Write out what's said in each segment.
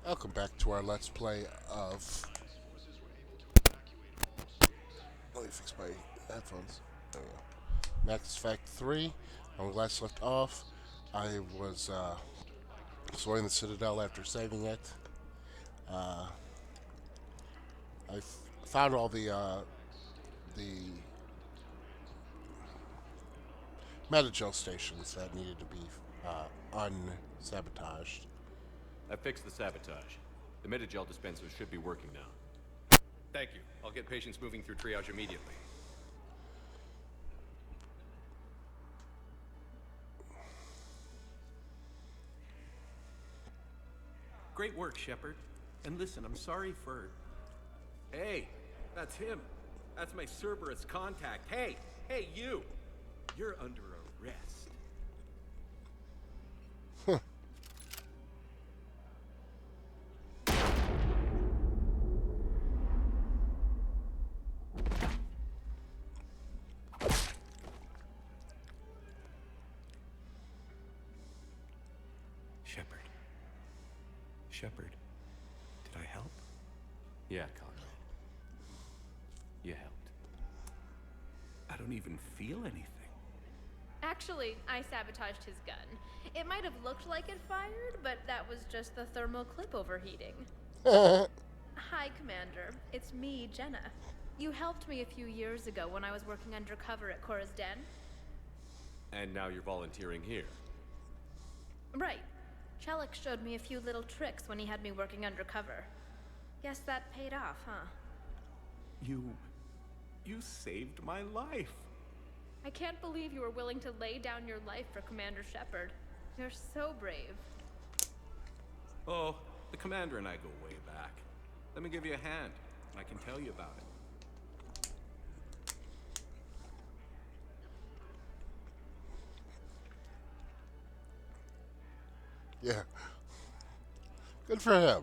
Welcome back to our Let's Play of. Let me fix my headphones. There we go. Max Effect 3. When we last left off, I was exploring the Citadel after saving it. Uh, found all the Metagel stations that needed to be unsabotaged. I fixed the sabotage. The Metagel dispensers should be working now. Thank you. I'll get patients moving through triage immediately. Great work, Shepard. And listen, I'm sorry for... Hey, that's him. That's my Cerberus contact. Hey, you! You're under arrest. Shepard. Shepard, did I help? Yeah, Conrad. You helped. I don't even feel anything. Actually, I sabotaged his gun. It might have looked like it fired, but that was just the thermal clip overheating. Hi, Commander. It's me, Jenna. You helped me a few years ago when I was working undercover at Cora's Den. And now you're volunteering here. Right. Chelik showed me a few little tricks when he had me working undercover. Guess that paid off, huh? You saved my life. I can't believe you were willing to lay down your life for Commander Shepard. You're so brave. Oh, the Commander and I go way back. Let me give you a hand. I can tell you about it. Yeah. Good for him.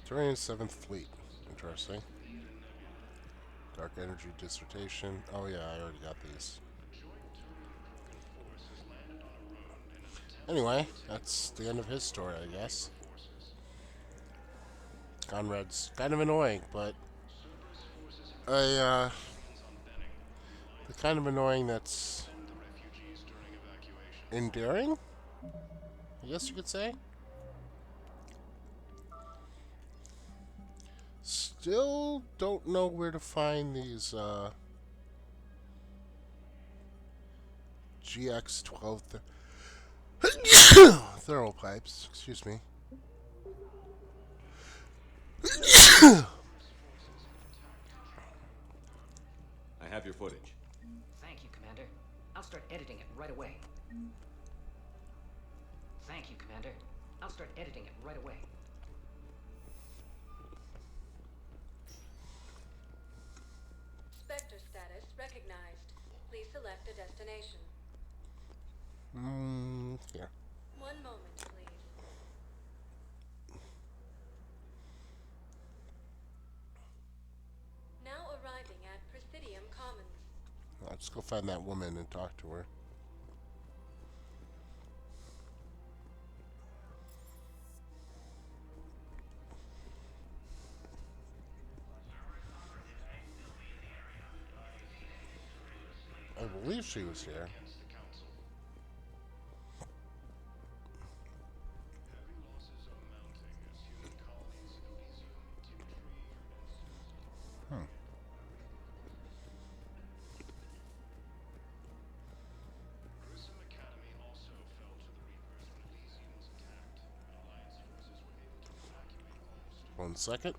Terrain 7th Fleet. Interesting. Dark Energy Dissertation. Oh yeah, I already got these. Anyway, that's the end of his story, I guess. Conrad's kind of annoying, but the kind of annoying that's endearing, I guess you could say. Still don't know where to find these GX12 thermal pipes. Excuse me. I have your footage. Thank you, Commander. I'll start editing it right away. Thank you, Commander. I'll start editing it right away. Spectre status recognized. Please select a destination. Yeah. One moment, please. Now arriving at Presidium Commons. Let's go find that woman and talk to her. I believe she was here. One second.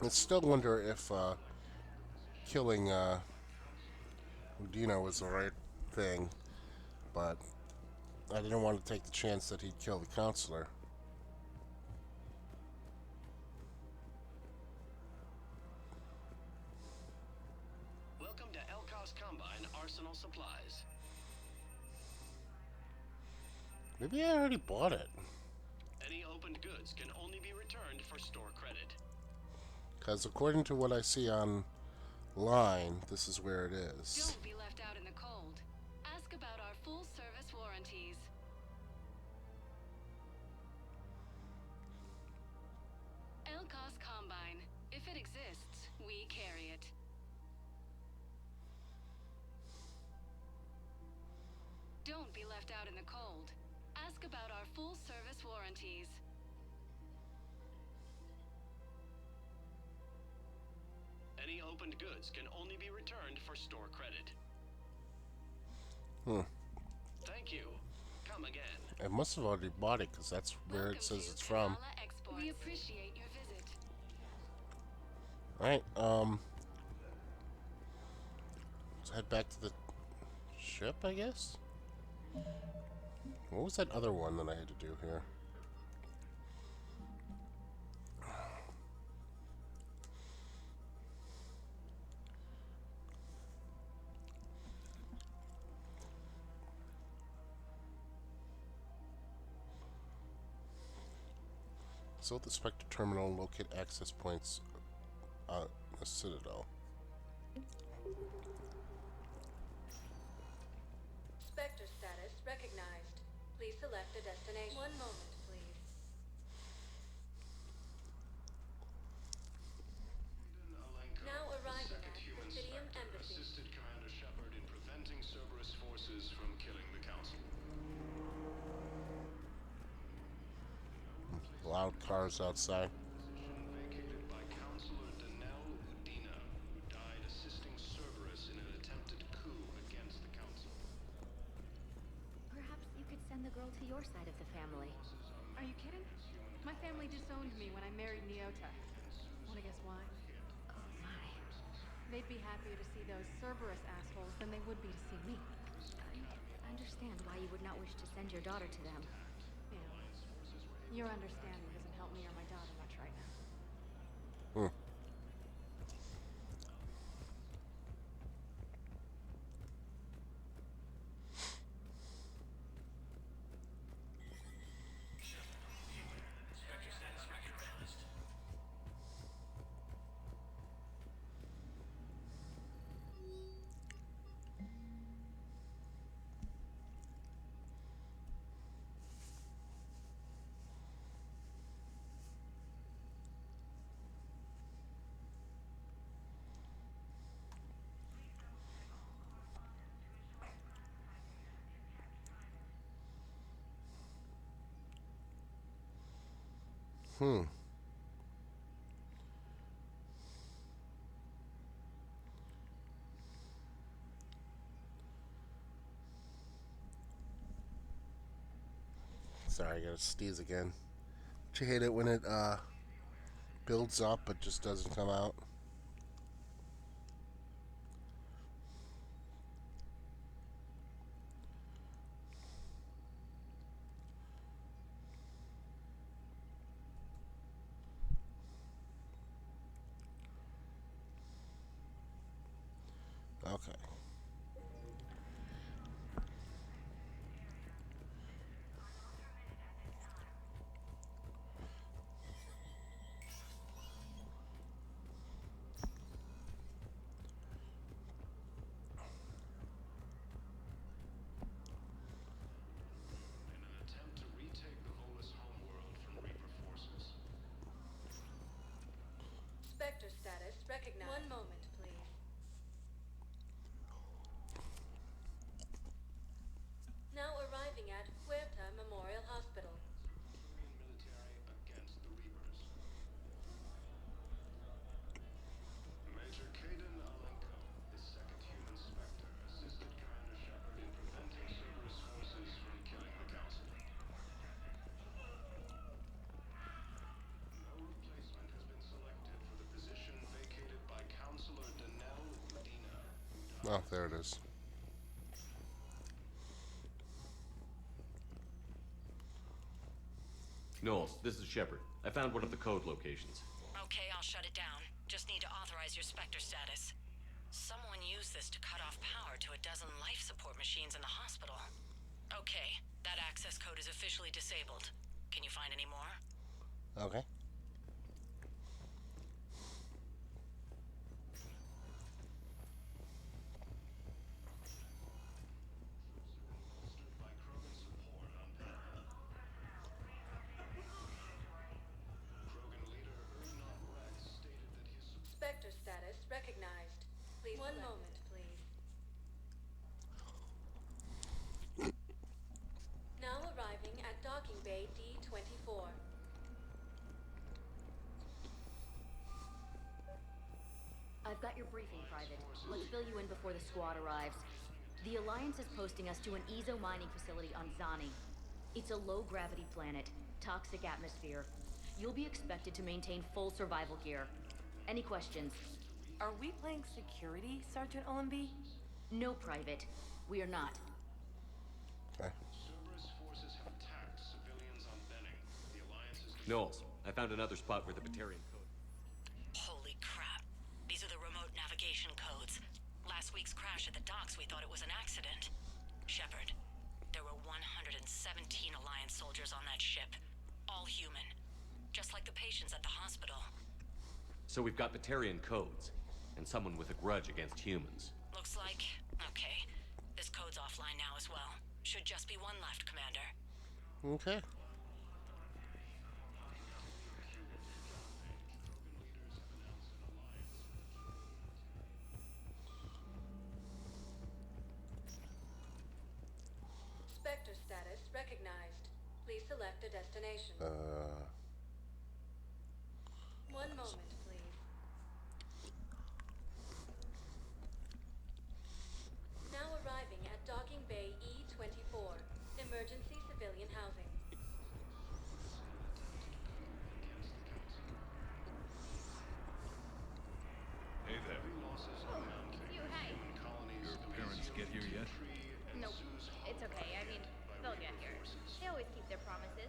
I still wonder if killing Udina was the right thing, but I didn't want to take the chance that he'd kill the counselor. Welcome to Elkos Combine Arsenal Supplies. Maybe I already bought it. Any opened goods can only be returned for store credit. Because according to what I see online, this is where it is. Don't be left out in the cold. Ask about our full service warranties. Elkos Combine. If it exists, we carry it. Don't be left out in the cold. Ask about our full service warranties. Any opened goods can only be returned for store credit. Thank you. Come again. I must have already bought it because that's where Welcome it says to it's from. Kanala Exports. We appreciate your visit. Alright, let's head back to the ship, I guess? What was that other one that I had to do here? So the Spectre terminal, locate access points, the Citadel. Spectre status recognized. Please select a destination. One moment, please. Now arriving at Presidium Embassy. Assisted Commander Shepard in preventing Cerberus forces from killing the Council. Loud cars outside. Vacated by Counselor Danelle Udina, who died assisting Cerberus in an attempted coup against the Council. Perhaps you could send the girl to your side of the family. Are you kidding? My family disowned me when I married Neota. Wanna guess why? Oh my. They'd be happier to see those Cerberus assholes than they would be to see me. I understand why you would not wish to send your daughter to them. Yeah. Your understanding doesn't help me or my daughter much right now. Sorry, I gotta sneeze again. Don't you hate it when it builds up but just doesn't come out? Okay. In an attempt to retake the Volus homeworld from Reaper forces. Spectre status recognized. One moment, please. Oh, there it is. Knowles, this is Shepard. I found one of the code locations. Okay, I'll shut it down. Just need to authorize your Spectre status. Someone used this to cut off power to a dozen life support machines in the hospital. Okay, that access code is officially disabled. Can you find any more? Okay. Spectre status recognized. Please. One moment, please. Now arriving at docking bay D-24. I've got your briefing, Private. Let's fill you in before the squad arrives. The Alliance is posting us to an Ezo mining facility on Zani. It's a low-gravity planet, toxic atmosphere. You'll be expected to maintain full survival gear. Any questions? Are we playing security, Sergeant Ullenby? No, Private. We are not. Okay. Cerberus forces have attacked civilians on Benning. The Alliance is... Knowles, I found another spot where the Batarian code... Holy crap. These are the remote navigation codes. Last week's crash at the docks, we thought it was an accident. Shepard, there were 117 Alliance soldiers on that ship. All human. Just like the patients at the hospital. So we've got Batarian codes, and someone with a grudge against humans. Looks like... Okay. This code's offline now as well. Should just be one left, Commander. Okay. Spectre status recognized. Please select a destination. One moment, please. Now arriving at docking bay E-24. Emergency civilian housing. Hey there. You, hey. Your parents get here yet? Nope. It's okay. I mean, they'll get here. They always keep their promises.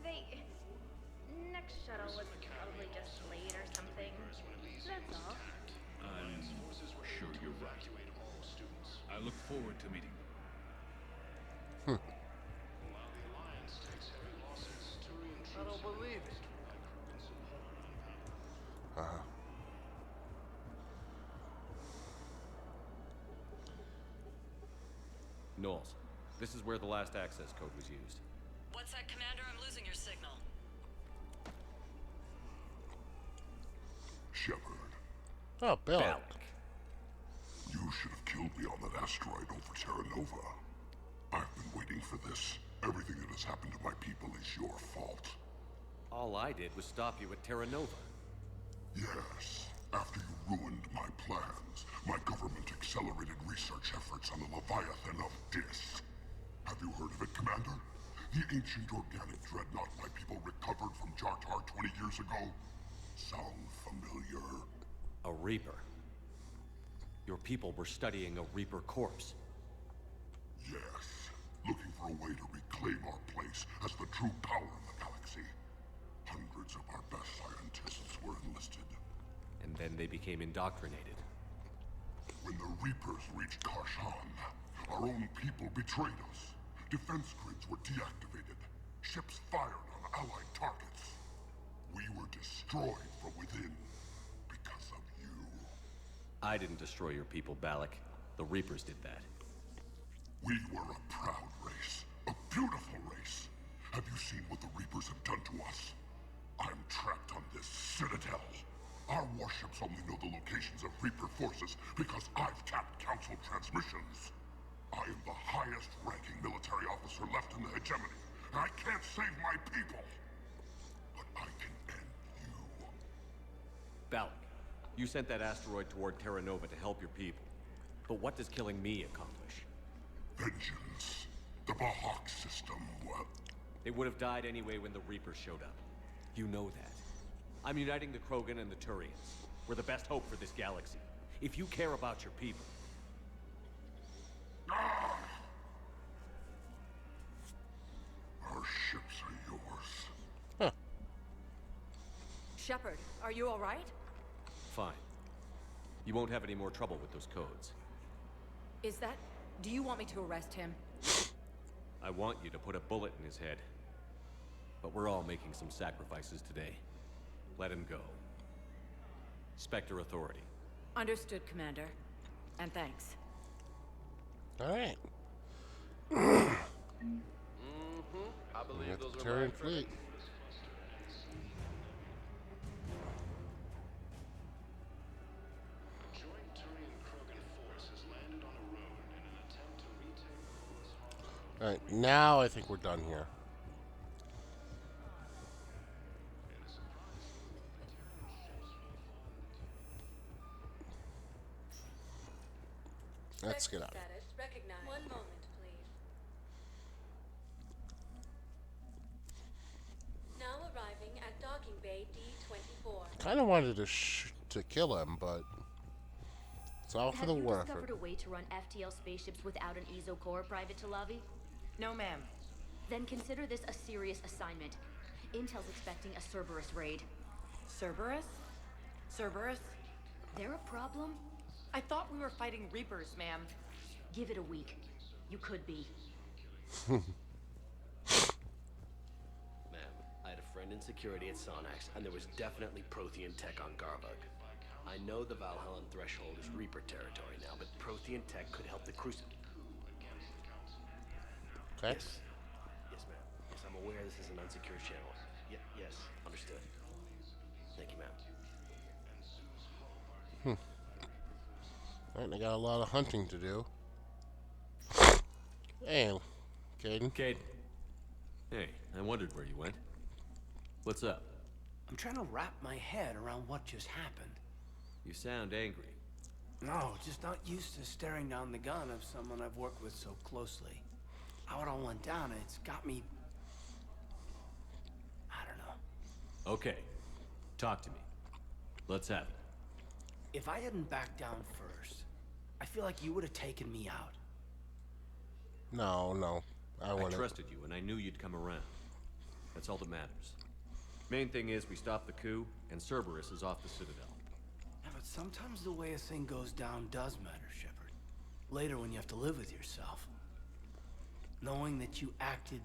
They... Next shuttle was probably just late or something. That's all. I'm sure you're right. I look forward to meeting them. While the Alliance takes heavy losses, Turian I don't believe it. Knowles, this is where the last access code was used. What's that, Commander? I'm losing your signal. Shepard, Oh, Bill. you should have killed me on that asteroid over Terra Nova. I've been waiting for this. Everything that has happened to my people is your fault. All I did was stop you at Terra Nova. Yes, after you ruined my plans, my government accelerated research efforts on the Leviathan of Dis. Have you heard of it, Commander? The ancient organic dreadnought my people recovered from Jartar 20 years ago? Sound familiar? A Reaper. Your people were studying a Reaper corpse. Yes, looking for a way to reclaim our place as the true power of the galaxy. Hundreds of our best scientists were enlisted. And then they became indoctrinated. When the Reapers reached Karshan, our own people betrayed us. Defense grids were deactivated. Ships fired on Allied targets. We were destroyed from within because of you. I didn't destroy your people, Balak. The Reapers did that. We were a proud race. A beautiful race. Have you seen what the Reapers have done to us? I'm trapped on this citadel. Our warships only know the locations of Reaper forces because I've tapped Council transmissions. I am the highest-ranking military officer left in the hegemony, and I can't save my people. But I can end you. Balak, you sent that asteroid toward Terra Nova to help your people. But what does killing me accomplish? Vengeance. The Bahak system, well... They would have died anyway when the Reapers showed up. You know that. I'm uniting the Krogan and the Turians. We're the best hope for this galaxy. If you care about your people, Shepard, are you all right? Fine. You won't have any more trouble with those codes. Is that... Do you want me to arrest him? I want you to put a bullet in his head. But we're all making some sacrifices today. Let him go. Spectre Authority. Understood, Commander. And thanks. Alright. I believe those are Terran mine. fleet. Joint Turian Krogan force has landed on a road in an attempt to retake. Alright, now I think we're done here. Let's get out. Status recognized. One moment, please. Now arriving at docking bay D-24. Kind of wanted to kill him, but it's all for Have the you war discovered effort. a way to run FTL spaceships without an EZO core, Private Talavi? No, ma'am. Then consider this a serious assignment. Intel's expecting a Cerberus raid. Cerberus? Cerberus? They're a problem? I thought we were fighting Reapers, ma'am. Give it a week. You could be. Ma'am, I had a friend in security at Sonax, and there was definitely Prothean tech on Garbug. I know the Valhallan threshold is Reaper territory now, but Prothean tech could help the Crucible. Okay. Yes. Yes, ma'am. Yes, I'm aware this is an unsecured channel. Yes, understood. Thank you, ma'am. Alright, I got a lot of hunting to do. Hey, Caden. Caden. Hey, I wondered where you went. What's up? I'm trying to wrap my head around what just happened. You sound angry. No, just not used to staring down the gun of someone I've worked with so closely. How it all went down, it's got me... I don't know. Okay. Talk to me. Let's have it. If I hadn't backed down first, I feel like you would have taken me out. No. I I want to. trusted you, and I knew you'd come around. That's all that matters. Main thing is we stopped the coup, and Cerberus is off the Citadel. Yeah, but sometimes the way a thing goes down does matter, Shepard. Later when you have to live with yourself. Knowing that you acted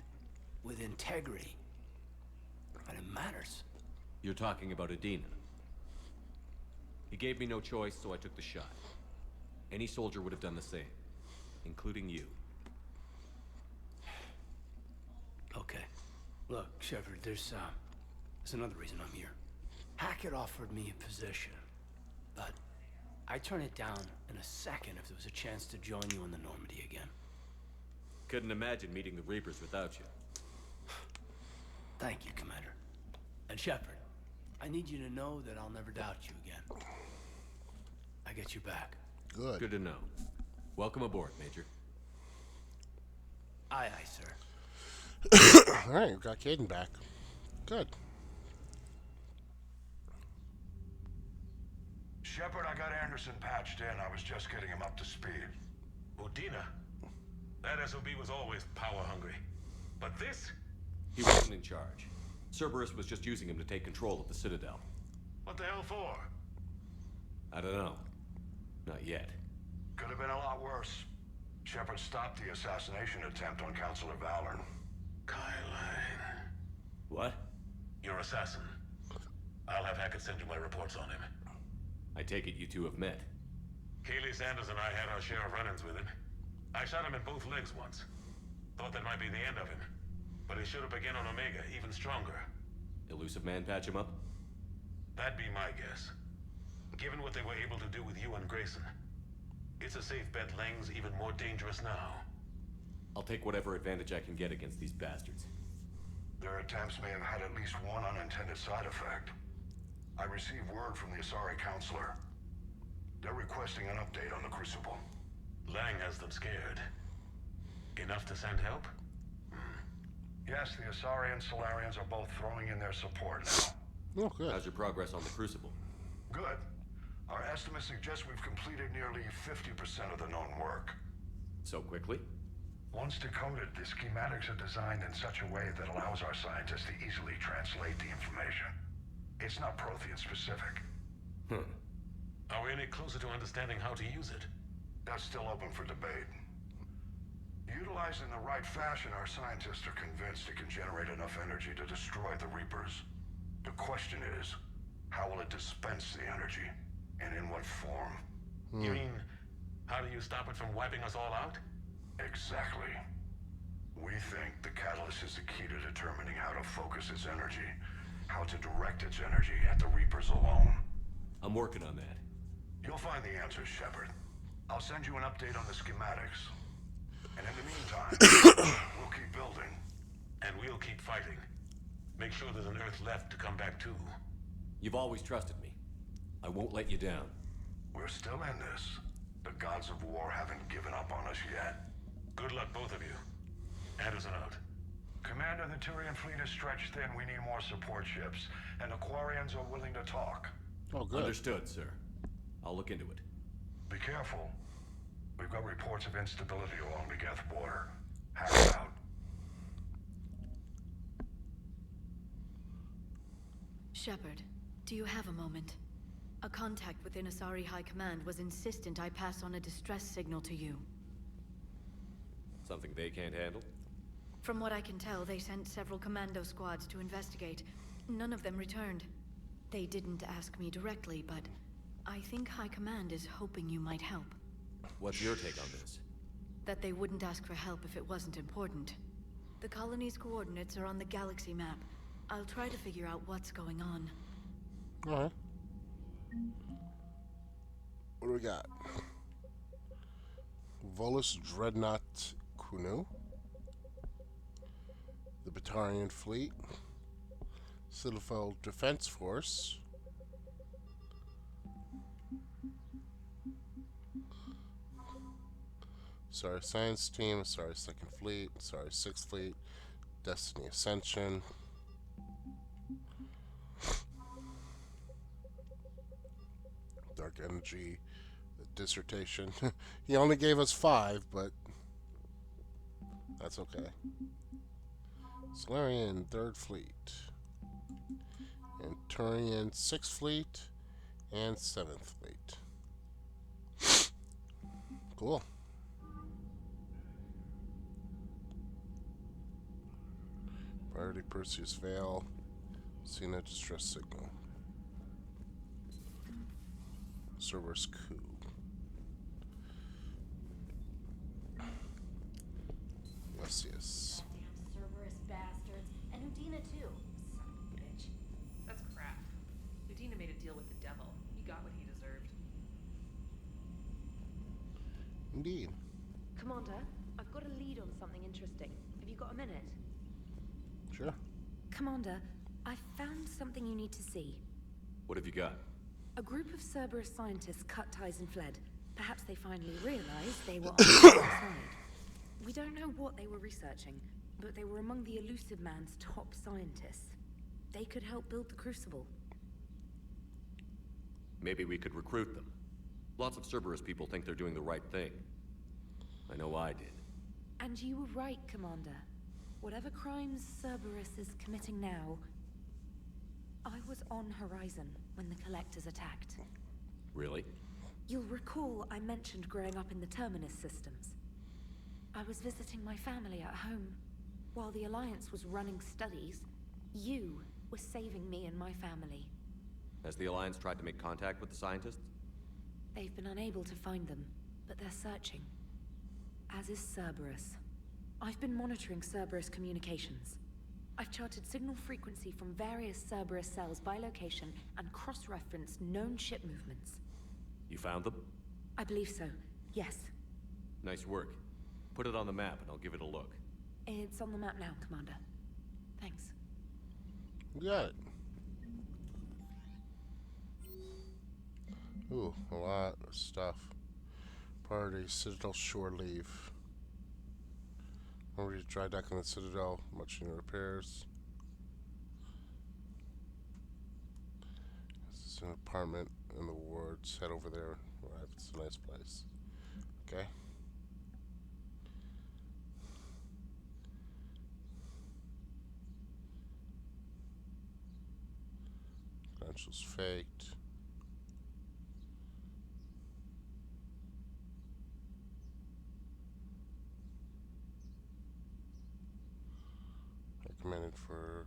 with integrity. And it matters. You're talking about Adina. He gave me no choice, so I took the shot. Any soldier would have done the same, including you. Okay. Look, Shepard, there's another reason I'm here. Hackett offered me a position, but I'd turn it down in a second if there was a chance to join you in the Normandy again. Couldn't imagine meeting the Reapers without you. Thank you, Commander. And Shepard, I need you to know that I'll never doubt you again. I get your back. Good. Good to know. Welcome aboard, Major. Aye, aye, sir. Alright, we got Caden back. Good. Shepard, I got Anderson patched in. I was just getting him up to speed. Udina? That SOB was always power hungry. But this? He wasn't in charge. Cerberus was just using him to take control of the Citadel. What the hell for? I don't know. Not yet. Could have been a lot worse. Shepard stopped the assassination attempt on Counselor Valorn. Kyline. What? Your assassin. I'll have Hackett send you my reports on him. I take it you two have met. Keeley Sanders and I had our share of run-ins with him. I shot him in both legs once. Thought that might be the end of him. But he showed up again on Omega, even stronger. Elusive Man patch him up? That'd be my guess. Given what they were able to do with you and Grayson. It's a safe bet Lang's even more dangerous now. I'll take whatever advantage I can get against these bastards. Their attempts may have had at least one unintended side effect. I received word from the Asari Counselor. They're requesting an update on the Crucible. Lang has them scared. Enough to send help? Yes, the Asari and Solarians are both throwing in their support now. Oh, good. How's your progress on the Crucible? Good. Our estimates suggest we've completed nearly 50% of the known work. So quickly? Once decoded, the schematics are designed in such a way that allows our scientists to easily translate the information. It's not Prothean specific. Are we any closer to understanding how to use it? That's still open for debate. Utilizing the right fashion, our scientists are convinced it can generate enough energy to destroy the Reapers. The question is, how will it dispense the energy? And in what form? You mean, how do you stop it from wiping us all out? Exactly. We think the catalyst is the key to determining how to focus its energy, how to direct its energy at the Reapers alone. I'm working on that. You'll find the answers, Shepard. I'll send you an update on the schematics. And in the meantime, we'll keep building. And we'll keep fighting. Make sure there's an Earth left to come back to. You've always trusted me. I won't let you down. We're still in this. The gods of war haven't given up on us yet. Good luck, both of you. Anderson out. Commander, the Turian fleet is stretched thin. We need more support ships. And the Quarians are willing to talk. Oh, good. Understood, sir. I'll look into it. Be careful. We've got reports of instability along the Geth border. Hack out. Shepard, do you have a moment? A contact within Asari High Command was insistent I pass on a distress signal to you. Something they can't handle? From what I can tell, they sent several commando squads to investigate. None of them returned. They didn't ask me directly, but I think High Command is hoping you might help. What's your take on this? That they wouldn't ask for help if it wasn't important. The colony's coordinates are on the galaxy map. I'll try to figure out what's going on. Alright. What do we got? Volus Dreadnought Kunu. The Batarian Fleet. Citadel Defense Force. Sorry, Science Team. Sorry, Second Fleet. Sorry, Sixth Fleet. Destiny Ascension. Dark Energy Dissertation. He only gave us 5, but that's okay. Solarian 3rd Fleet. And Turian 6th Fleet. And 7th Fleet. Cool. Priority Perseus Vale. See no distress signal. Cerberus coup. Yes. Damn Cerberus bastards. And Udina too. Son of a bitch. That's crap. Udina made a deal with the devil. He got what he deserved. Indeed. Commander, I've got a lead on something interesting. Have you got a minute? Sure. Commander, I found something you need to see. What have you got? A group of Cerberus scientists cut ties and fled. Perhaps they finally realized they were on the wrong side. We don't know what they were researching, but they were among the Elusive Man's top scientists. They could help build the Crucible. Maybe we could recruit them. Lots of Cerberus people think they're doing the right thing. I know I did. And you were right, Commander. Whatever crimes Cerberus is committing now, I was on Horizon when the Collectors attacked. Really? You'll recall I mentioned growing up in the Terminus systems. I was visiting my family at home. While the Alliance was running studies, you were saving me and my family. Has the Alliance tried to make contact with the scientists? They've been unable to find them, but they're searching. As is Cerberus. I've been monitoring Cerberus communications. I've charted signal frequency from various Cerberus cells by location and cross-referenced known ship movements. You found them? I believe so, yes. Nice work. Put it on the map and I'll give it a look. It's on the map now, Commander. Thanks. We got it. Ooh, a lot of stuff. Priority Citadel Shore Leave. Remember to dry dock on the Citadel. Much in repairs. This is an apartment in the wards. Head over there. It's a nice place. Okay. Credentials faked. Recommended for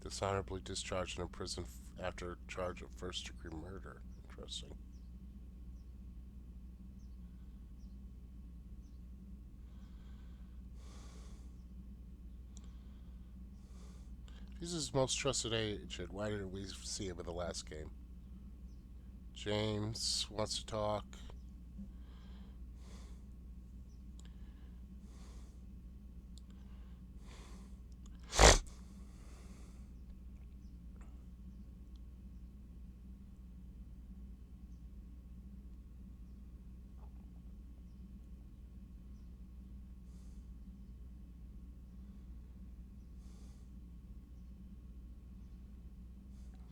dishonorably discharged and imprisoned after a charge of first-degree murder. Interesting. He's his most trusted agent. Why didn't we see him in the last game? James wants to talk.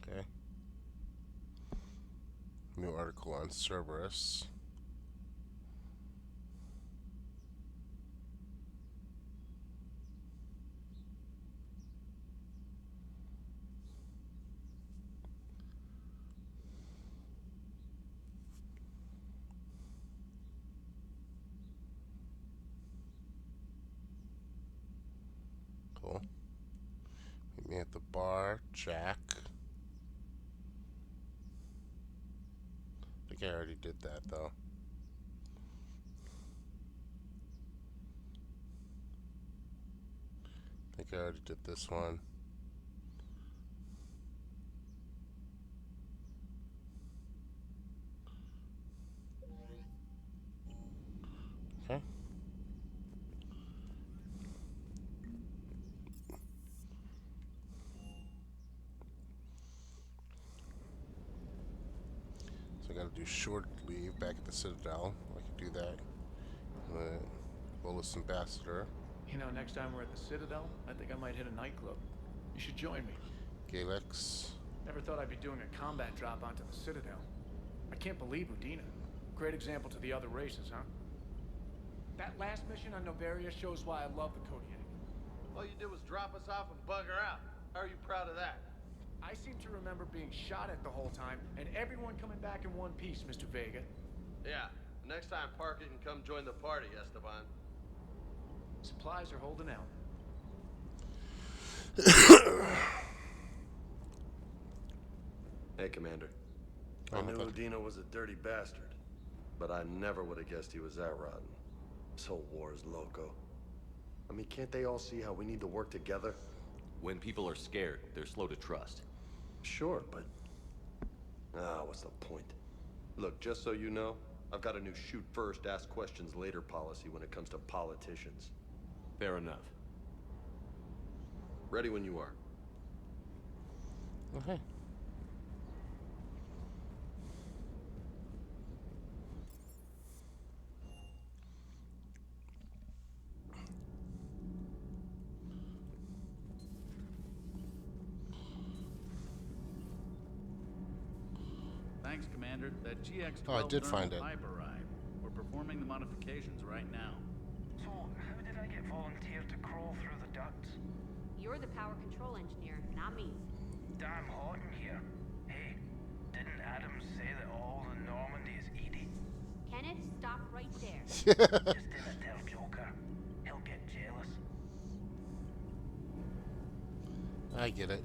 Okay. New article on Cerberus. Cool. Meet me at the bar, Jack. I think I already did that, though. I think I already did this one. Okay. So I gotta do short leave back at the Citadel. I can do that. The Bolus Ambassador. You know, next time we're at the Citadel, I think I might hit a nightclub. You should join me. Galix. Never thought I'd be doing a combat drop onto the Citadel. I can't believe Udina. Great example to the other races, huh? That last mission on Novaria shows why I love the Kodiak. All you did was drop us off and bugger out. How are you proud of that? I seem to remember being shot at the whole time, and everyone coming back in one piece, Mr. Vega. Yeah, next time park it and come join the party, Esteban. Supplies are holding out. Hey, Commander. Oh, I knew okay. Udina was a dirty bastard, but I never would have guessed he was that rotten. This whole war is loco. I mean, can't they all see how we need to work together? When people are scared, they're slow to trust. Sure, but... what's the point? Look, just so you know, I've got a new shoot first, ask questions later policy when it comes to politicians. Fair enough. Ready when you are. Okay. Thanks, Commander. That GX-12 Oh, I did find it. pipe arrived. We're performing the modifications right now. So, how did I get volunteered to crawl through the ducts? You're the power control engineer, not me. Damn hot in here. Hey, didn't Adams say that all the Normandy is Edie? Kenneth, stop right there. Just didn't tell Joker. He'll get jealous. I get it.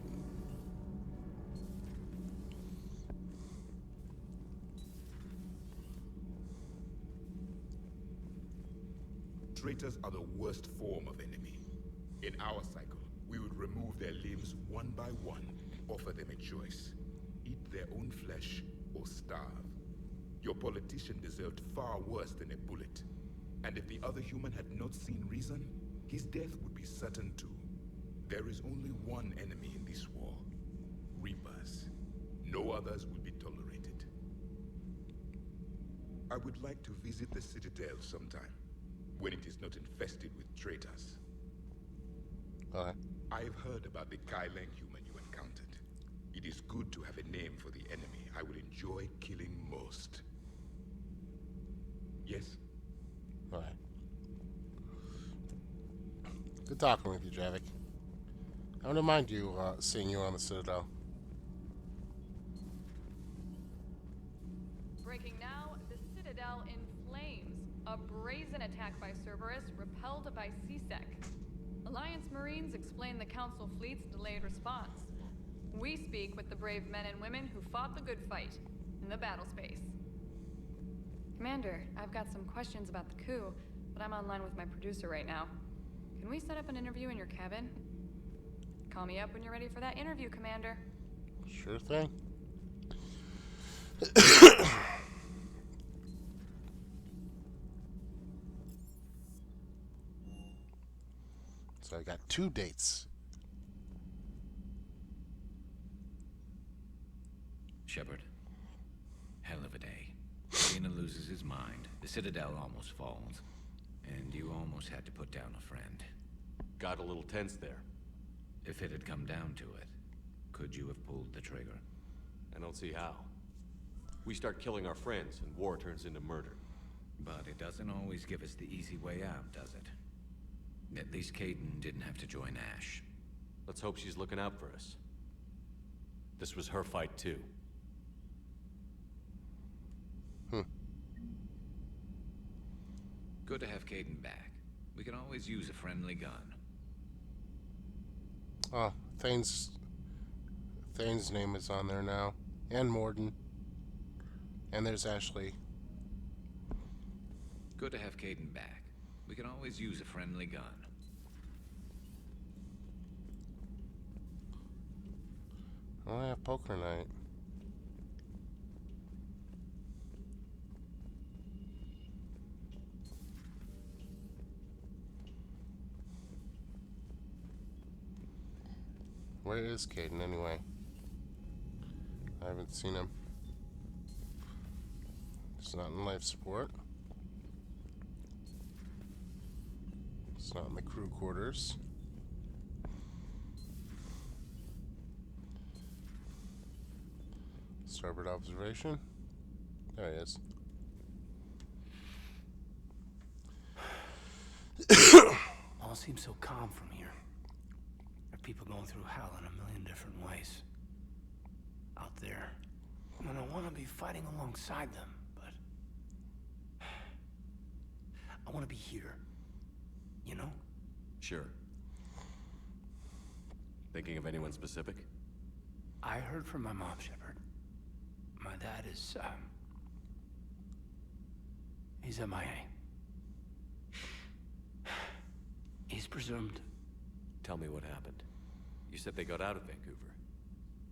Traitors are the worst form of enemy. In our cycle, we would remove their limbs one by one and offer them a choice. Eat their own flesh or starve. Your politician deserved far worse than a bullet. And if the other human had not seen reason, his death would be certain too. There is only one enemy in this war. Reapers. No others will be tolerated. I would like to visit the Citadel sometime, when it is not infested with traitors. I've heard about the Kyleng human you encountered. It is good to have a name for the enemy I would enjoy killing most. Yes? All right. Good talking with you, Javik. I wouldn't mind you seeing you on the Citadel. Breaking now, the Citadel in flames. A brazen attack by Cerberus, repelled by CSEC. Alliance Marines explain the Council fleet's delayed response. We speak with the brave men and women who fought the good fight in the battle space. Commander, I've got some questions about the coup, but I'm online with my producer right now. Can we set up an interview in your cabin? Call me up when you're ready for that interview, Commander. Sure thing. So I got 2 dates. Shepard. Hell of a day. Dina loses his mind. The Citadel almost falls. And you almost had to put down a friend. Got a little tense there. If it had come down to it, could you have pulled the trigger? I don't see how. We start killing our friends, and war turns into murder. But it doesn't always give us the easy way out, does it? At least Kaidan didn't have to join Ash. Let's hope she's looking out for us. This was her fight, too. Good to have Kaidan back. We can always use a friendly gun. Oh, Thane's name is on there now. And Morden. And there's Ashley. Good to have Kaidan back. We can always use a friendly gun. Oh, I have poker night. Where is Kaidan anyway? I haven't seen him. He's not in life support. It's not in the crew quarters. Starboard observation. There he is. All seems so calm from here. There are people going through hell in a million different ways. Out there. And I want to be fighting alongside them, but... I want to be here. You know? Sure. Thinking of anyone specific? I heard from my mom, Shepard. My dad is, he's MIA. He's presumed. Tell me what happened. You said they got out of Vancouver.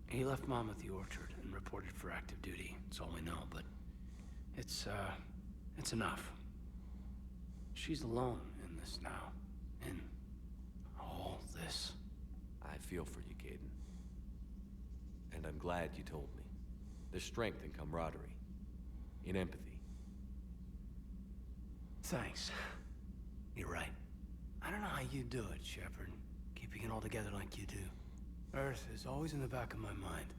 He left Mom at the orchard and reported for active duty. That's all we know, but it's enough. She's alone in this now. In all this. I feel for you, Kaidan. And I'm glad you told me. There's strength in camaraderie. In empathy. Thanks. You're right. I don't know how you do it, Shepard. Keeping it all together like you do. Earth is always in the back of my mind.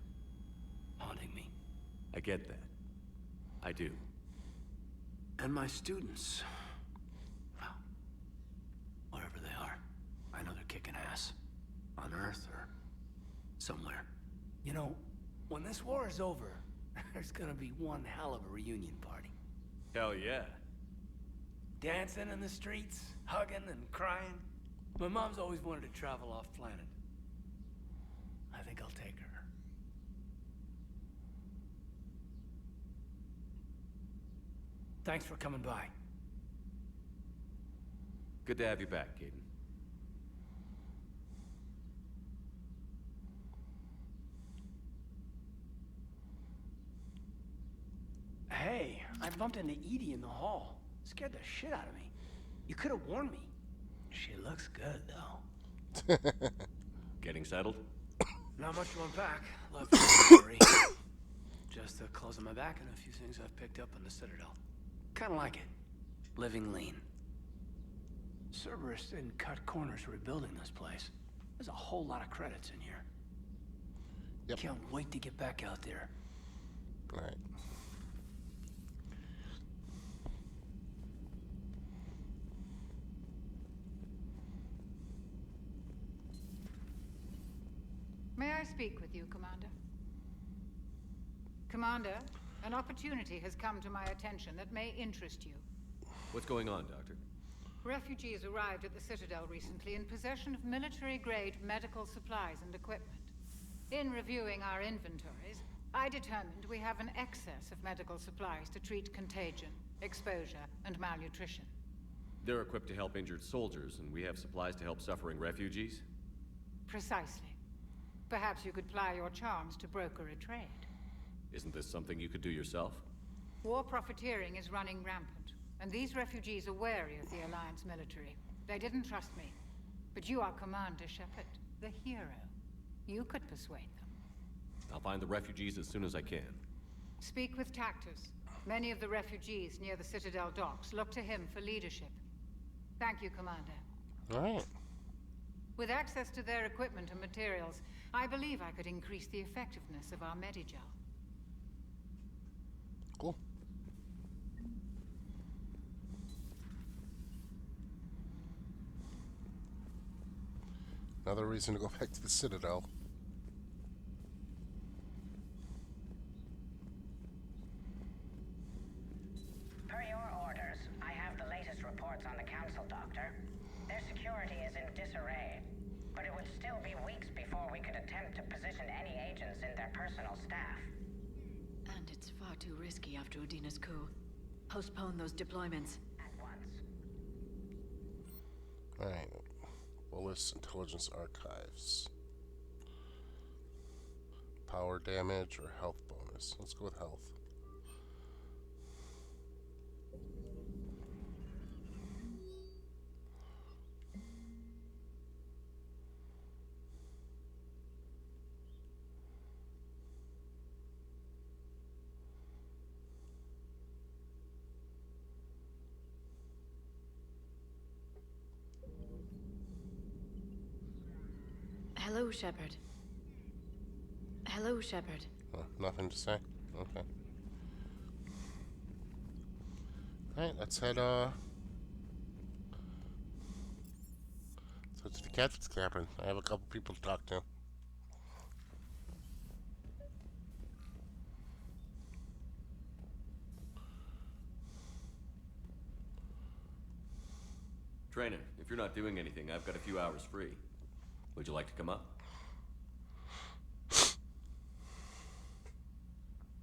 Haunting me. I get that. I do. And my students. Well, wherever they are. I know they're kicking ass. On Earth or somewhere. You know, when this war is over, there's gonna be one hell of a reunion party. Hell yeah. Dancing in the streets, hugging and crying. My mom's always wanted to travel off planet. I think I'll take her. Thanks for coming by. Good to have you back, Kaidan. Hey, I bumped into Edie in the hall. Scared the shit out of me. You could have warned me. She looks good, though. Getting settled? Not much to unpack. Left the story. Just the clothes on my back and a few things I've picked up on the Citadel. Kind of like it. Living lean. Cerberus didn't cut corners rebuilding this place. There's a whole lot of credits in here. Yep. Can't wait to get back out there. All right. speak with you, Commander? Commander, an opportunity has come to my attention that may interest you. What's going on, Doctor? Refugees arrived at the Citadel recently in possession of military-grade medical supplies and equipment. In reviewing our inventories, I determined we have an excess of medical supplies to treat contagion, exposure, and malnutrition. They're equipped to help injured soldiers, and we have supplies to help suffering refugees? Precisely. Perhaps you could ply your charms to broker a trade. Isn't this something you could do yourself? War profiteering is running rampant, and these refugees are wary of the Alliance military. They didn't trust me. But you are Commander Shepard, the hero. You could persuade them. I'll find the refugees as soon as I can. Speak with Tactus. Many of the refugees near the Citadel docks look to him for leadership. Thank you, Commander. All right. With access to their equipment and materials, I believe I could increase the effectiveness of our Medigel. Cool. Another reason to go back to the Citadel. Per your orders, I have the latest reports on the Council, Doctor. Their security is in disarray, but it would still be weeks before we could attempt to position any agents in their personal staff. And it's far too risky after Udina's coup. Postpone those deployments. At once. Alright. Willis Intelligence Archives. Power damage or health bonus? Let's go with health. Hello, Shepard. Hello, Shepard. Nothing to say? Okay. Alright, let's head to the captain's cabin. I have a couple people to talk to. Trainer, if you're not doing anything, I've got a few hours free. Would you like to come up?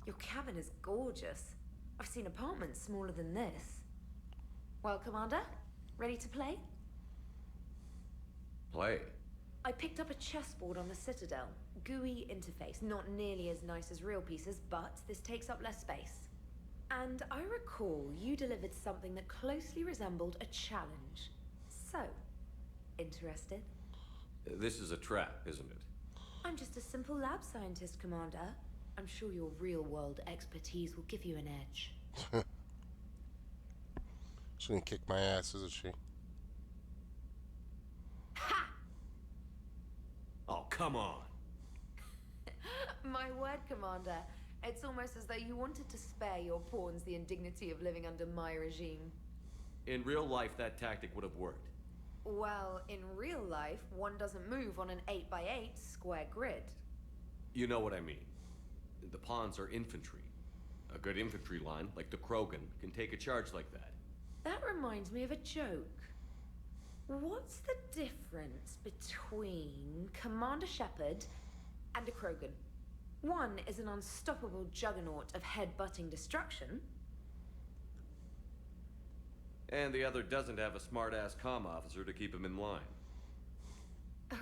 Your cabin is gorgeous. I've seen apartments smaller than this. Well, Commander, ready to play? Play? I picked up a chessboard on the Citadel. GUI interface, not nearly as nice as real pieces, but this takes up less space. And I recall you delivered something that closely resembled a challenge. So, interested? This is a trap, isn't it? I'm just a simple lab scientist, Commander. I'm sure your real-world expertise will give you an edge. She's gonna kick my ass, isn't she? Ha! Oh, come on! My word, Commander. It's almost as though you wanted to spare your pawns the indignity of living under my regime. In real life, that tactic would have worked. Well, in real life, one doesn't move on an 8x8 square grid. You know what I mean. The pawns are infantry. A good infantry line, like the Krogan, can take a charge like that. That reminds me of a joke. What's the difference between Commander Shepard and a Krogan? One is an unstoppable juggernaut of head-butting destruction. And the other doesn't have a smart-ass comm officer to keep him in line.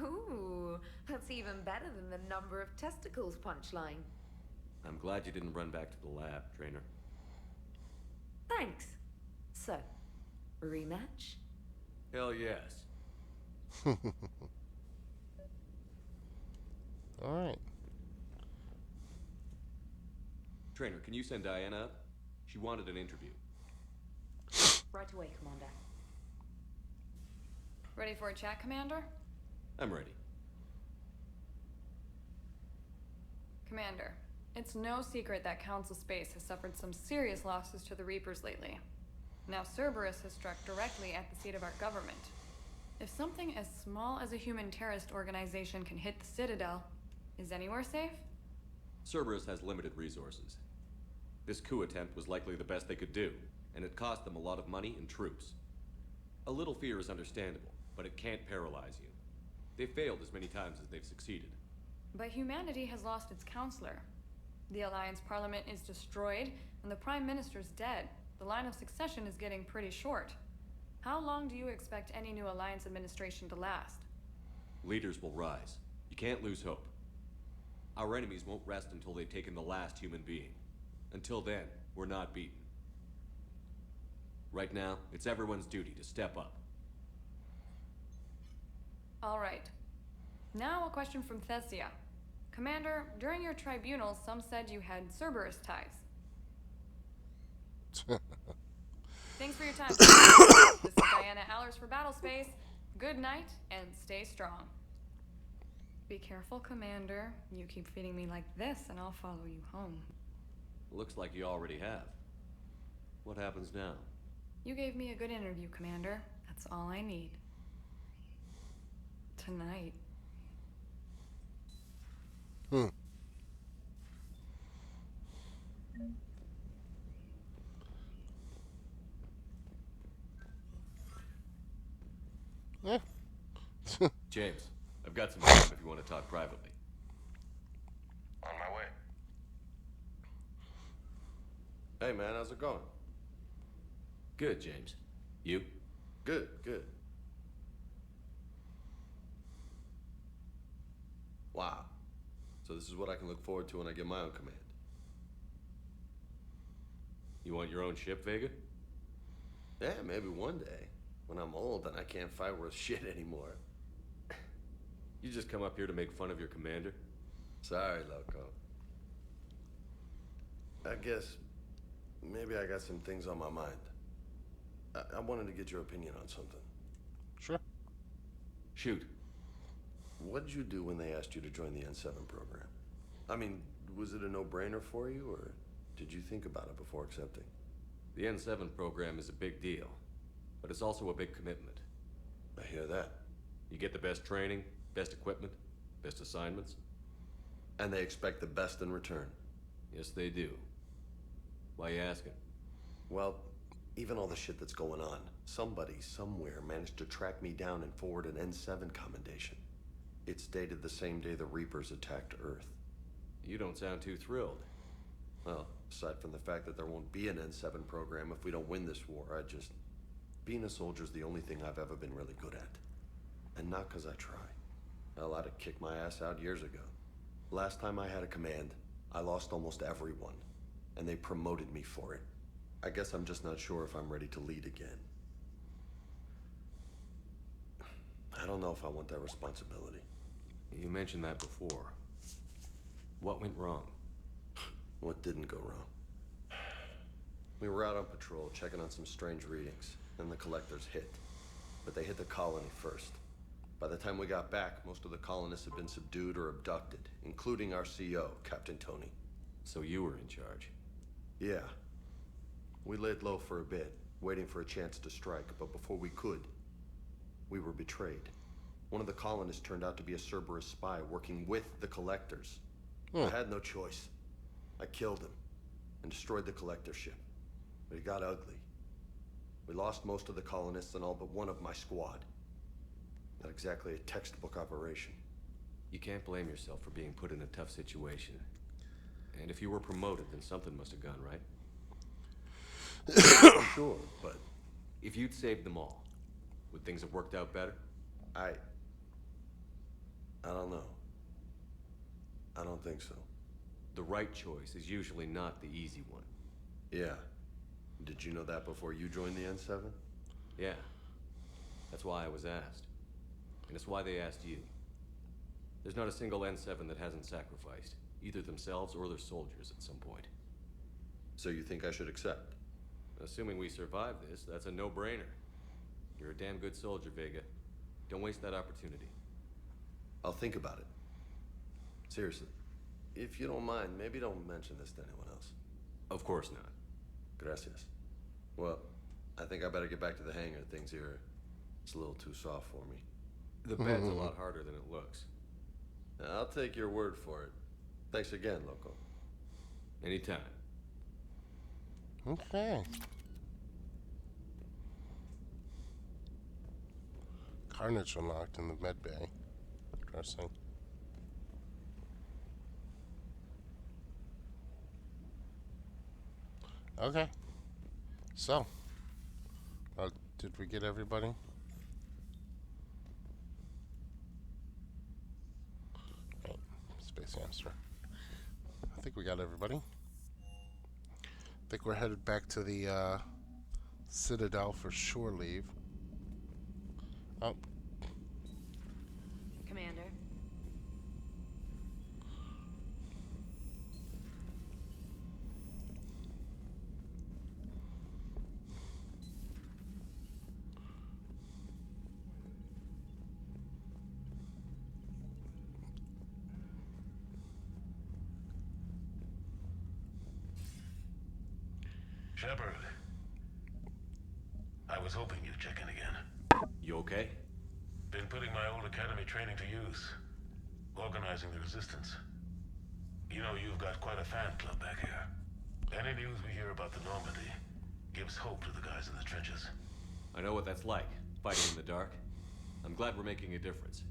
Ooh, that's even better than the number of testicles punchline. I'm glad you didn't run back to the lab, Trainer. Thanks. So, rematch? Hell yes. Alright. Trainer, can you send Diana up? She wanted an interview. Right away, Commander. Ready for a chat, Commander? I'm ready. Commander, it's no secret that Council Space has suffered some serious losses to the Reapers lately. Now Cerberus has struck directly at the seat of our government. If something as small as a human terrorist organization can hit the Citadel, Is anywhere safe? Cerberus has limited resources. This coup attempt was likely the best they could do, and it cost them a lot of money and troops. A little fear is understandable, but it can't paralyze you. They've failed as many times as they've succeeded. But humanity has lost its counselor. The Alliance Parliament is destroyed, and the Prime Minister's dead. The line of succession is getting pretty short. How long do you expect any new Alliance administration to last? Leaders will rise. You can't lose hope. Our enemies won't rest until they've taken the last human being. Until then, we're not beaten. Right now, it's everyone's duty to step up. All right. Now a question from Thesia. Commander, during your tribunal, some said you had Cerberus ties. Thanks for your time. This is Diana Allers for Battlespace. Good night, and stay strong. Be careful, Commander. You keep feeding me like this, and I'll follow you home. Looks like you already have. What happens now? You gave me a good interview, Commander. That's all I need. Tonight. Yeah. James, I've got some time if you want to talk privately. On my way. Hey man, how's it going? Good, James. You? Good, good. Wow. So this is what I can look forward to when I get my own command. You want your own ship, Vega? Yeah, maybe one day. When I'm old and I can't fight worth shit anymore. You just come up here to make fun of your commander? Sorry, Loco. I guess maybe I got some things on my mind. I wanted to get your opinion on something. Sure. Shoot. What did you do when they asked you to join the N7 program? I mean, was it a no-brainer for you, or did you think about it before accepting? The N7 program is a big deal, but it's also a big commitment. I hear that. You get the best training, best equipment, best assignments. And they expect the best in return. Yes, they do. Why you asking? Well, even all the shit that's going on, somebody somewhere managed to track me down and forward an N7 commendation. It's dated the same day the Reapers attacked Earth. You don't sound too thrilled. Well, aside from the fact that there won't be an N7 program if we don't win this war, being a soldier's the only thing I've ever been really good at. And not because I try. Hell, I'd have kicked my ass out years ago. Last time I had a command, I lost almost everyone, and they promoted me for it. I guess I'm just not sure if I'm ready to lead again. I don't know if I want that responsibility. You mentioned that before. What went wrong? What didn't go wrong? We were out on patrol, checking on some strange readings, and the collectors hit. But they hit the colony first. By the time we got back, most of the colonists had been subdued or abducted, including our CO, Captain Tony. So you were in charge? Yeah. We laid low for a bit, waiting for a chance to strike, but before we could, we were betrayed. One of the colonists turned out to be a Cerberus spy working with the collectors. I had no choice. I killed him and destroyed the collector ship. But it got ugly. We lost most of the colonists and all but one of my squad. Not exactly a textbook operation. You can't blame yourself for being put in a tough situation. And if you were promoted, then something must have gone right. Sure, but if you'd saved them all, would things have worked out better? I don't know. I don't think so. The right choice is usually not the easy one. Yeah. Did you know that before you joined the N7? Yeah. That's why I was asked. And it's why they asked you. There's not a single N7 that hasn't sacrificed, either themselves or their soldiers at some point. So you think I should accept? Assuming we survive this, that's a no-brainer. You're a damn good soldier, Vega. Don't waste that opportunity. I'll think about it. Seriously. If you don't mind, maybe don't mention this to anyone else. Of course not. Gracias. Well, I think I better get back to the hangar. Things here, it's a little too soft for me. The bed's a lot harder than it looks. I'll take your word for it. Thanks again, Loco. Anytime. Okay. Carnage unlocked in the med bay. Interesting. Okay. So, did we get everybody? Right. Space Hamster. I think we got everybody. I think we're headed back to the Citadel for shore leave. Oh. Commander. Shepard. I was hoping you'd check in again. You okay? Been putting my old academy training to use. Organizing the resistance. You know, you've got quite a fan club back here. Any news we hear about the Normandy gives hope to the guys in the trenches. I know what that's like, fighting in the dark. I'm glad we're making a difference.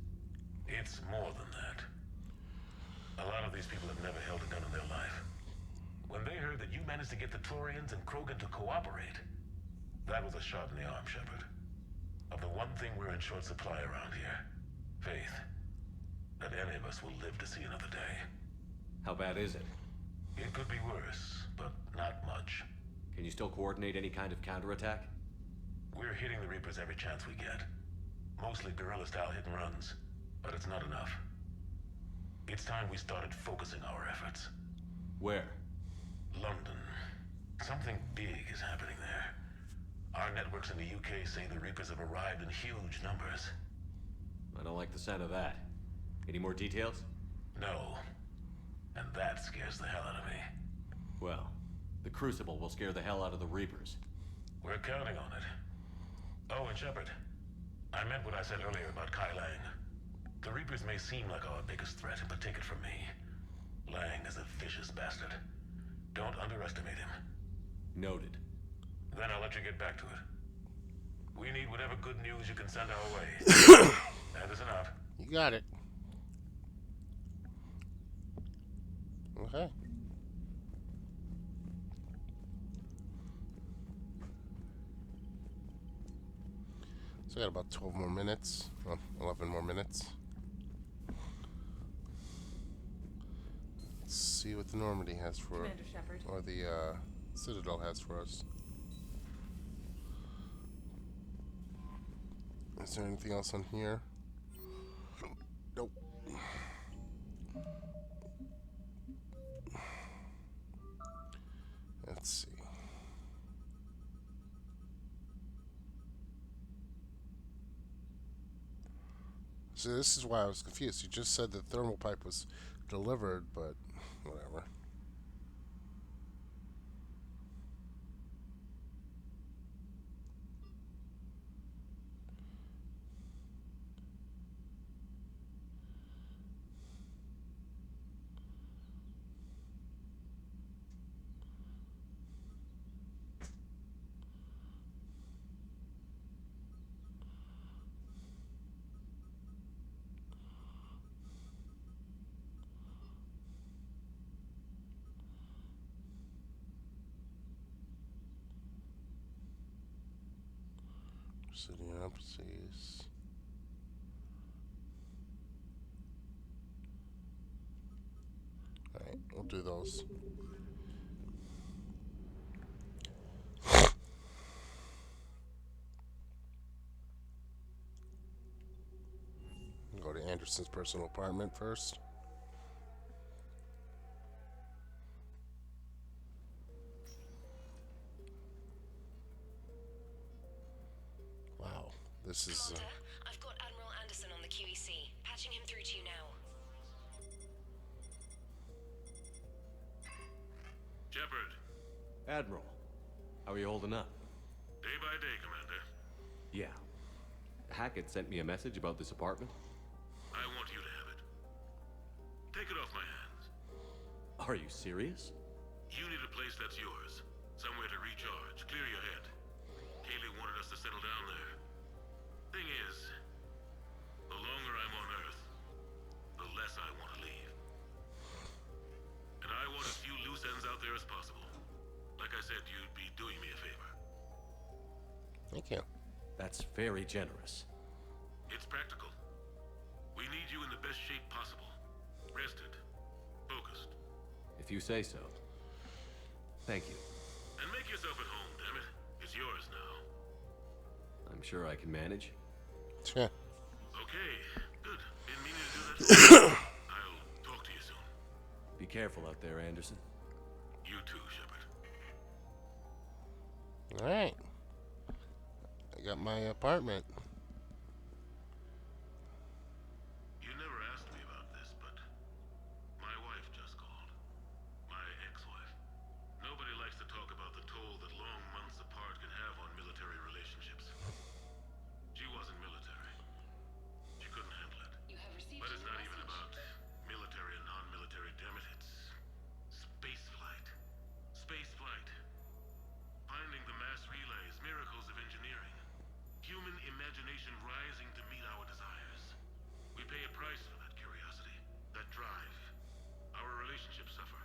It's more than that. A lot of these people have never held a gun in their life. When they heard that you managed to get the Turians and Krogan to cooperate, that was a shot in the arm, Shepard. Of the one thing we're in short supply around here, faith. That any of us will live to see another day. How bad is it? It could be worse, but not much. Can you still coordinate any kind of counterattack? We're hitting the Reapers every chance we get. Mostly guerrilla-style hit-and-runs, but it's not enough. It's time we started focusing our efforts. Where? London. Something big is happening there. Our networks in the UK say the Reapers have arrived in huge numbers. I don't like the sound of that. Any more details? No. And that scares the hell out of me. Well, the Crucible will scare the hell out of the Reapers. We're counting on it. Oh, and Shepard, I meant what I said earlier about Kai Lang. The Reapers may seem like our biggest threat, but take it from me. Lang is a vicious bastard. Don't underestimate him. Noted. Then I'll let you get back to it. We need whatever good news you can send our way. That is enough. You got it. Okay. So I got about 12 more minutes. Well, 11 more minutes. Let's see what the Normandy has for... Commander Shepard. Or the Citadel has for us. Is there anything else on here? Nope. Let's see. So this is why I was confused. You just said the thermal pipe was delivered, but whatever. City embassies. Alright, we'll do those. Go to Anderson's personal apartment first. Wow, this is... Commander, I've got Admiral Anderson on the QEC. Patching him through to you now. Shepard. Admiral, how are you holding up? Day by day, Commander. Yeah. Hackett sent me a message about this apartment. I want you to have it. Are you serious? You need a place that's yours. Somewhere to recharge, clear your head. Kaylee wanted us to settle down there. Thing is, the longer I'm on Earth, the less I want to leave. And I want as few loose ends out there as possible. Like I said, you'd be doing me a favor. Thank you. That's very generous. It's practical. We need you in the best shape possible. Rested. Focused. If you say so. Thank you. And make yourself at home, damn it. It's yours now. I'm sure I can manage. Sure. Okay, good. Didn't mean to do that. I'll talk to you soon. Be careful out there, Anderson. You too, Shepard. Alright. I got my apartment. You never asked me about this, but my wife just called. My ex-wife. Nobody likes to talk about the toll that long months apart can have on military relationships. She wasn't military. She couldn't handle it. You have received But it's your not even message. about military and non-military, damn it. It's space flight. Space flight. Finding the mass relays, miracles of engineering. Human imagination rising to meet our desires. We pay a price for that curiosity, that drive. Our relationships suffer.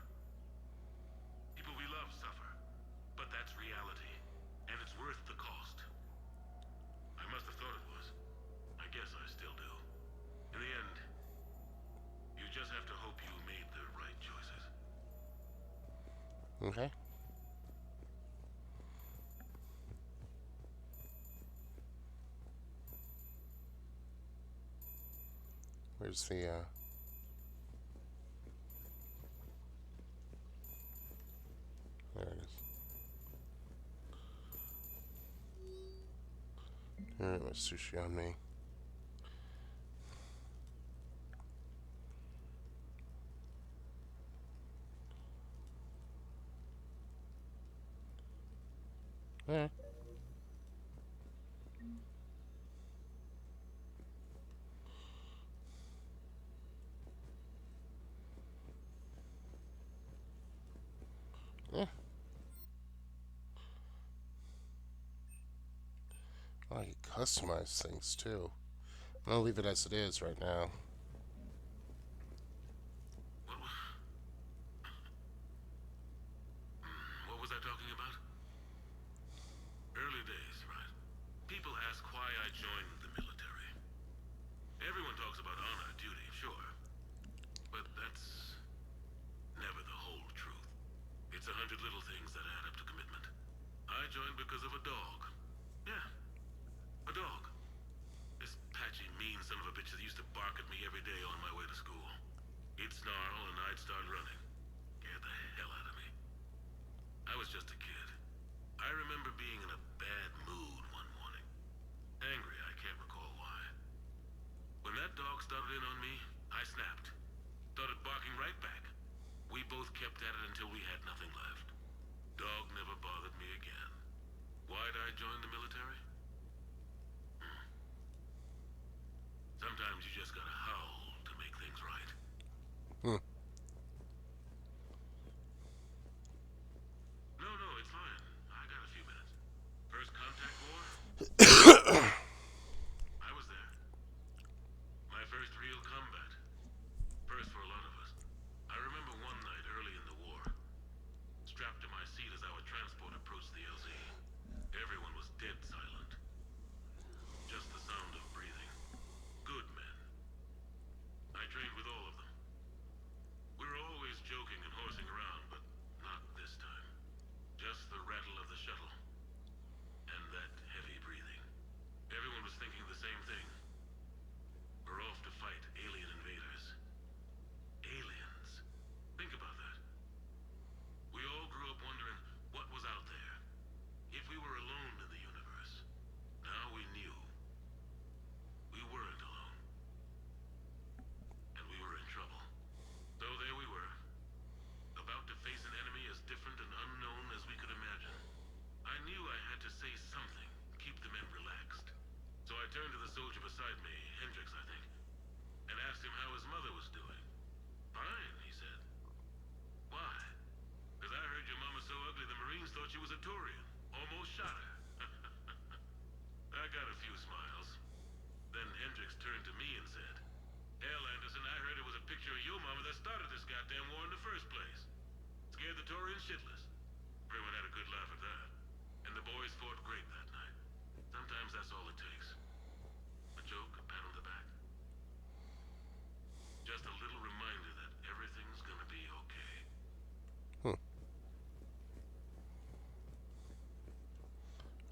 People we love suffer. But that's reality. And it's worth the cost. I must have thought it was. I guess I still do. In the end, you just have to hope you made the right choices. Okay. Where's the, there it is. Alright, what's sushi on me? Yeah. Yeah. Oh, you customize things too. I'm gonna leave it as it is right now. What was I talking about? Early days, right? People ask why I joined the military. Everyone talks about honor, duty, sure. But that's never the whole truth. It's 100 little things that add up to commitment. I joined because of a dog. Yeah, a dog. This patchy, mean son of a bitch that used to bark at me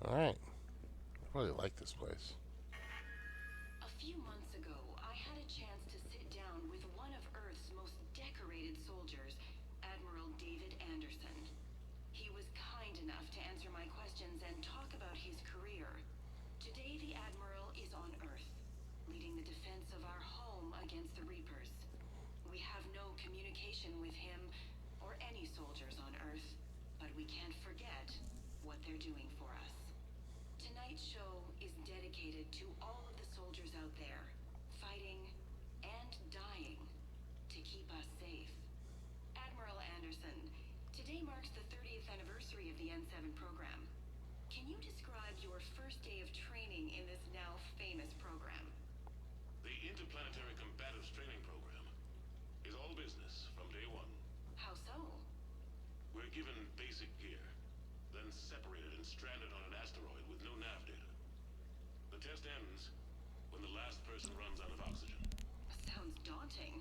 Alright. I really like this place. A few months ago, I had a chance to sit down with one of Earth's most decorated soldiers, Admiral David Anderson. He was kind enough to answer my questions and talk about his career. Today, the Admiral is on Earth, leading the defense of our home against the Reapers. We have no communication with him or any soldiers on Earth, but we can't forget what they're doing for us. Tonight's show is dedicated to all of the soldiers out there, fighting and dying to keep us safe. Admiral Anderson, today marks the 30th anniversary of the N7 program. Can you describe your first day of training in this now famous program? The Interplanetary Combatives Training Program is all business from day one. How so? We're given basic gear, then separated and stranded on an asteroid with no nav data. The test ends when the last person runs out of oxygen. Sounds daunting.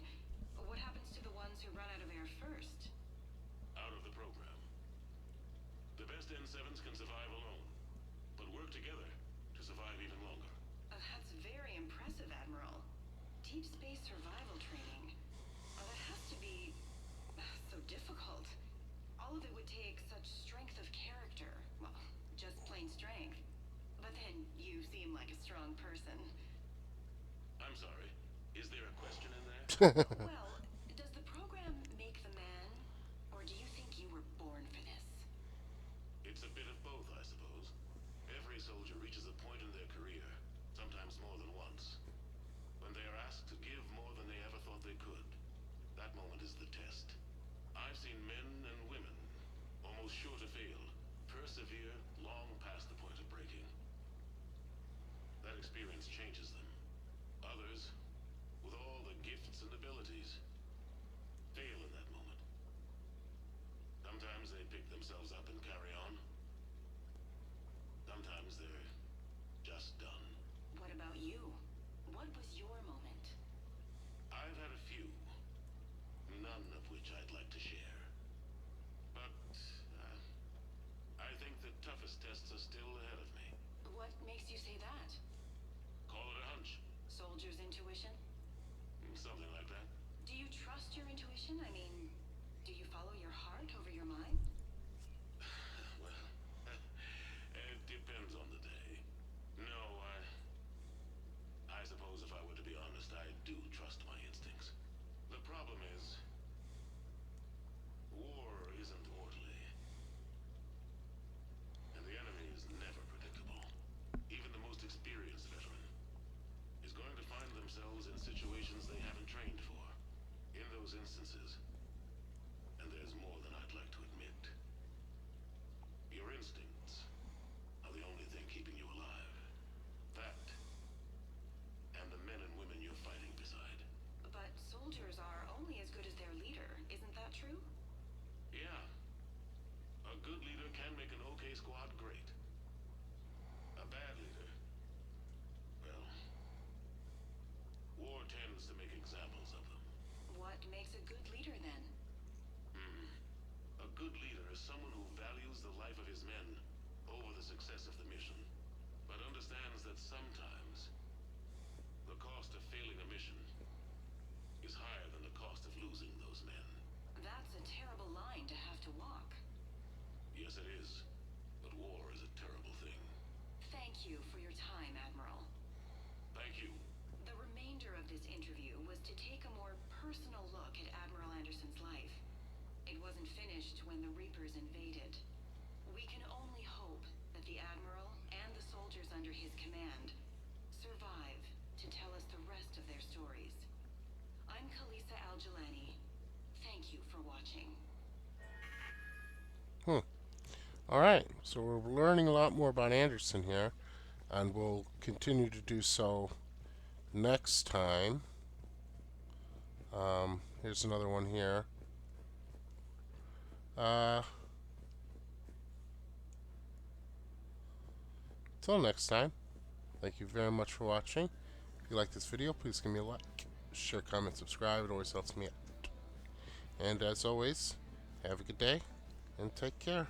What happens to the ones who run out of air first? Out of the program. The best N7s can survive alone, but work together to survive even longer. That's very impressive, Admiral. Deep space survival training. That has to be so difficult. All of it would take such strength of character. Well, just plain strength. But then you seem like a strong person. I'm sorry, is there a question in there? Well, does the program make the man, or do you think you were born for this? It's a bit of both, I suppose. Every soldier reaches a point in their career, sometimes more than once, when they are asked to give more than they ever thought they could. That moment is the test. I've seen men and women, almost sure to fail, persevere long past the point of breaking. That experience changes them. Others, with all the gifts and abilities, fail in that moment. Sometimes they pick themselves up and carry on. Sometimes they're just done. What about you? What was your moment? I've had a few, none of which I'd like to share. But I think the toughest tests are still ahead of me. What makes you say that? Call it a hunch. Soldier's intuition? Something like that. Do you trust your intuition? I mean, do you follow your heart over your mind? Well, it depends on the day. No, I suppose if I were to be honest, I do trust my instincts. The problem is, war isn't orderly. And the enemy is never predictable. Even the most experienced veteran is going to find themselves in situations they haven't trained for. In those instances, and there's more than I'd like to admit, your instincts are the only thing keeping you alive. That, and the men and women you're fighting beside. But soldiers are only as good as their leader, isn't that true? Yeah. A good leader can make an okay squad great. A bad leader, well, war tends to make examples of them. What makes a good leader then? A good leader is someone who values the life of his men over the success of the mission, but understands that sometimes the cost of failing a mission is higher than the cost of losing those men. That's a terrible line to have to walk. Yes, it is, but war is a terrible thing. Thank you for your time, Admiral. Thank you. The remainder of this interview was to take a more personal look at Admiral Anderson's life. It wasn't finished when the Reapers invaded. We can only hope that the Admiral and the soldiers under his command survive to tell us the rest of their stories. I'm Khaleesa Al-Jilani. Thank you for watching. Alright, so we're learning a lot more about Anderson here, and we'll continue to do so next time. Here's another one here. Till next time, thank you very much for watching. If you like this video, please give me a like, share, comment, subscribe. It always helps me out. And as always, have a good day and take care.